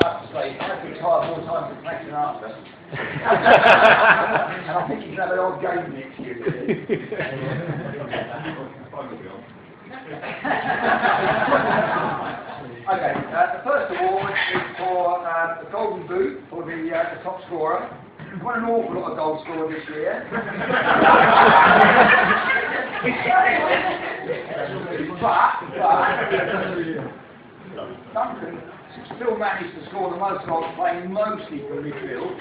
have to say, I've been tired more times than thanks and answer. And I think you can have an odd game next year. Okay, the first award is for the Golden Boot for the top scorer. We've won an awful lot of goal scorers this year. but Duncan still managed to score the most goals playing mostly from midfield.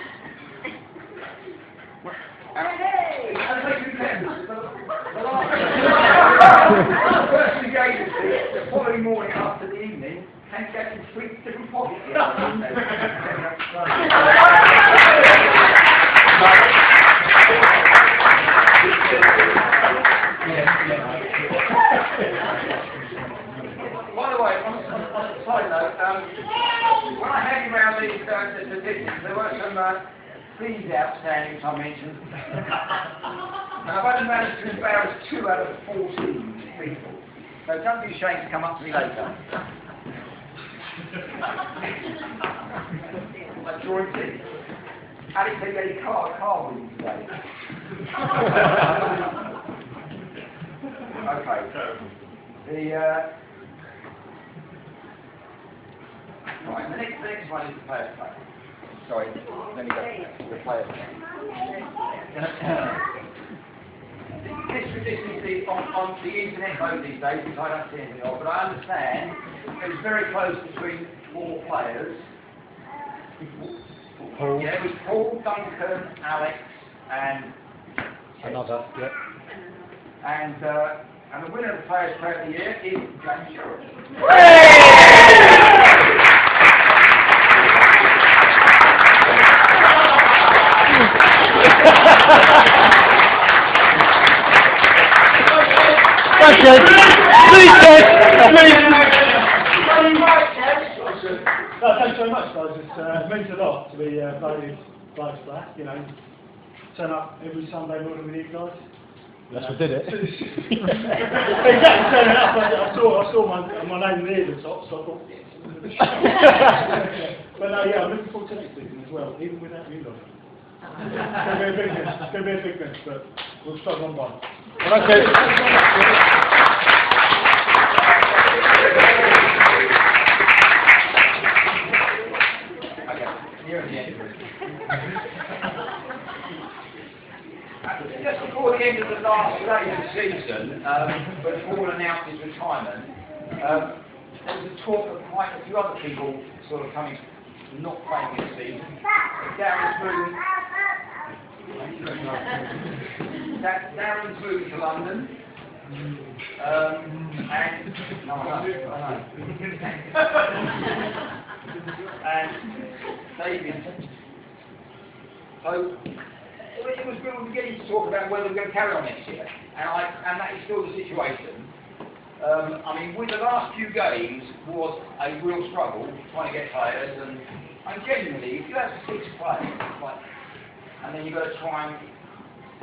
First engagement, the following morning after the evening, and get in 3 different pockets. By the way, on a side note, when I had you around these statistics, there were some fees outstanding, which I mentioned. And I've only managed to embarrass 2 out of 14 people. So don't be ashamed to come up to me later. I'm drawing teeth. Alex said he had a car with him today. Okay. Right, the next one is the players' play. Sorry, let me go. The players' play. This tradition is on the internet vote these days, which I don't see anything of, but I understand it was very close between 4 players. Paul. Yeah, it was Paul, Duncan, Alex, and another. Yep. And the winner of the Players' Player of the Year is James Shorrock. Okay. Please, Ted. Please. No, thanks very much, guys. It means a lot to be voted Players' Player. You know, turn up every Sunday morning with you guys. That's what did it. Exactly, turning up. I saw my name near the top, so I thought, yes. But no, yeah, I'm looking forward to next season as well, even without you guys. It's going to be a big miss, but we'll struggle on by. Okay. Just before the end of the last day of the season, when Paul announced his retirement, there was a talk of quite a few other people sort of coming, not playing this season. Darren's moving to London. And David. So it was good beginning to talk about whether we're going to carry on next year, and that is still the situation. I mean, with the last few games was a real struggle trying to get players, and genuinely, if you have 6 players, and then you've got to try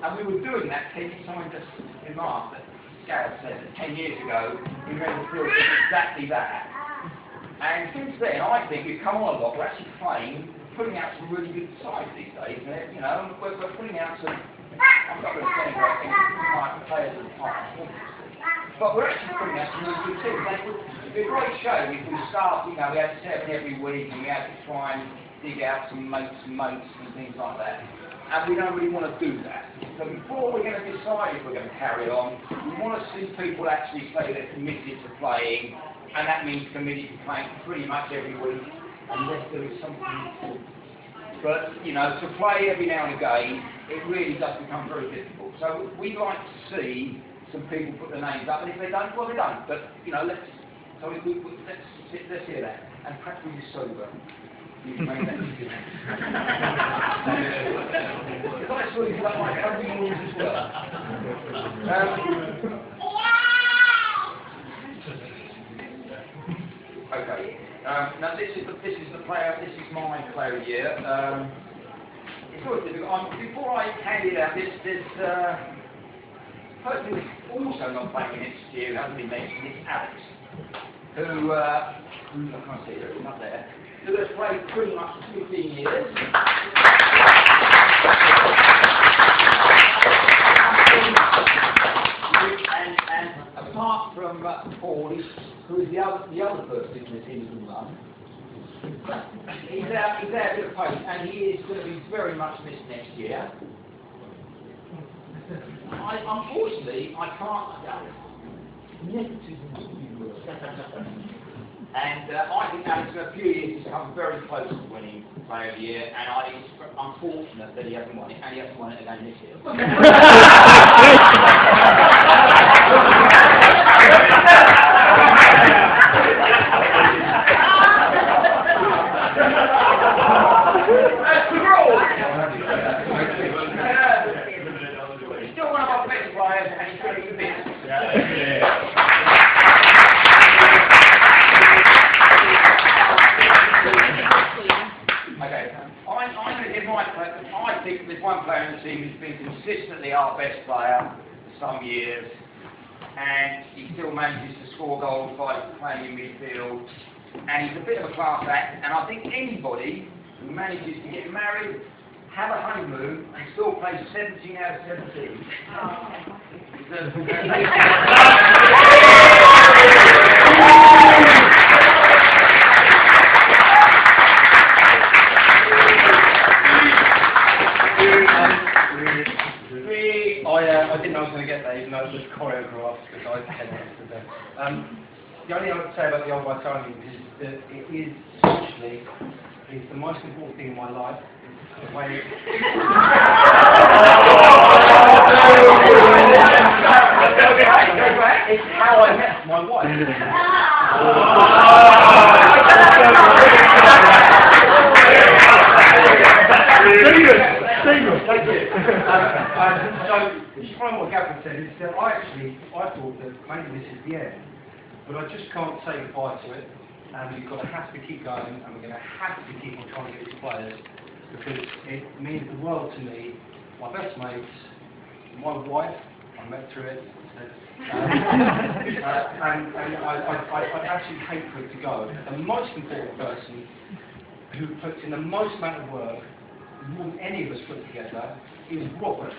and we were doing that, keeping someone just remarked that Gareth said that 10 years ago we made the field exactly that. And since then, I think we've come on a lot. We're actually putting out some really good sides these days. You know, we're putting out some. I'm not going to say great things about players and but we're actually putting out some really good teams. It'd be a great show if we start. You know, we had 7 every week, and we had to try and dig out some mates and things like that. And we don't really want to do that. So before we're going to decide if we're going to carry on, we want to see people actually say they're committed to playing, and that means committed to playing pretty much every week, unless there is something. But, you know, to play every now and again, it really does become very difficult. So we'd like to see some people put their names up, and if they don't, well, they don't. But, you know, let's hear that. And perhaps we'll be sober. You can make that easier. Because I saw you like my coding rules as well. Okay. Now this is the player. This is my player of the year. It's always difficult. Before I hand it out, this person who's also not playing next year, who hasn't been mentioned, is Alex, who I can't see it, it's up there. Who has played pretty much for 15 years. And apart from Paul, who is the other person in the team who won, he's out a bit of pace, and he is going to be very much missed next year. Unfortunately, I can't. And I think Alex, in a few years, he's come very close to winning Player of the Year, and it's unfortunate that he hasn't won it, and he hasn't won it again this year. That's the rule! He's still one of our best players, and he's going to be missed. I think there's one player in the team who's been consistently our best player for some years, and he still manages to score goals by playing in midfield, and he's a bit of a class act, and I think anybody who manages to get married, have a honeymoon, and still play 17 out of 17. I didn't know I was going to get that, even though it was choreographed, because I had it. The only thing I would say about the Old White Army is that it is essentially the most important thing in my life. It's the way it's how I met my wife. Thank you. So, just following what Gavin said, is that I thought that maybe this is the end, but I just can't say goodbye to it, and we've got to have to keep going, and we're going to have to keep on trying to get these players, because it means the world to me. My best mates, my wife, I met through it, and I actually hate for it to go. The most important person who puts in the most amount of work, more than any of us put together, is Robert.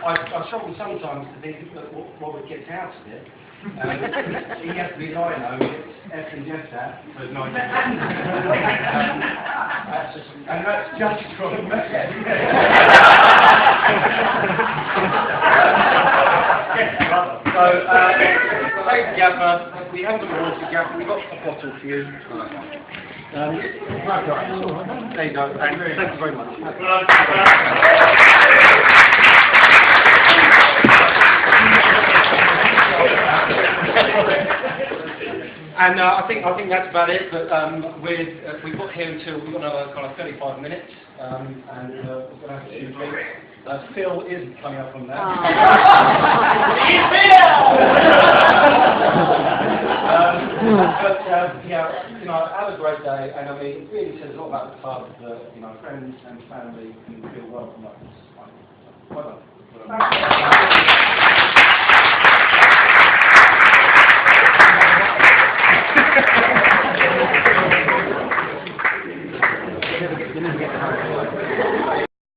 I struggle sometimes to think that what Robert gets out of it. He has to be Lino, it's F and Jeff that, for 9 years. And that's just from So, thanks Gaffer. We haven't got water, Gaffer. We've got a bottle for you. There you go. Thank you very much. And I think that's about it. But we've got here until we've got another kind of 35 minutes, and we're going to have to do Phil isn't coming up on that. But yeah, have a great day, and I mean, it really says a lot about the club that friends and family can feel welcome like this. Well done. You never get